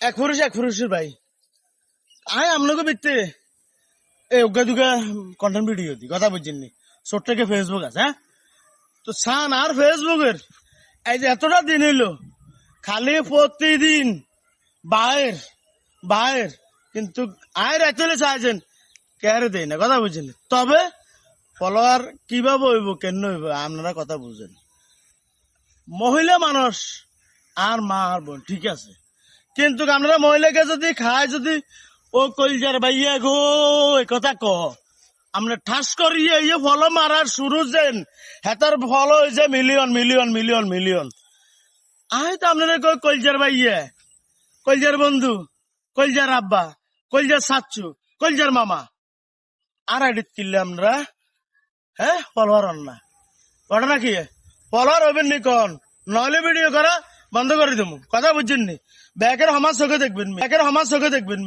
এক ফুরুষের ভাই আয় আমনকে বিতে এই উগা দুগা কন্টেন্ট ভিডিও দি কথা বুঝছেননি ছোট্ট একটা ফেসবুক আছে হ্যাঁ তো সান আর ফেসবুকের এই যে এতটা দিন হইলো খালি প্রতিদিন বাইর বাইর কিন্তু আয়ের এতলে চাইছেন কেয়ারে দেয় না কথা বুঝছেন তবে ফলোয়ার কিভাবে হইব কেন হইব আপনারা কথা বুঝেন মহিলা মানুষ আর মা আর বোন ঠিক আছে কিন্তু আপনারা মহিলাকে যদি খায় যদি ও কলজার ভাইয়া গো এ কথা ক আমরা ঠাস করিয়ে ইয়ে ফলো মারার শুরু যেন হেতার ফলো হয়েছে মিলিয়ন মিলিয়ন মিলিয়ন মিলিয়ন আয় তো আপনারা কই কলজার ভাইয়া কলজার বন্ধু কলজার আব্বা কলজার সাচ্চু কলজার মামা আর এডিট কিনলে আমরা হ্যাঁ ফলোয়ার হন না ওটা নাকি ফলোয়ার হবেন নি কন নইলে ভিডিও করা বন্ধ করে দেবো কথা বুঝছেন নি ব্যাকের আমার চোখে দেখবেন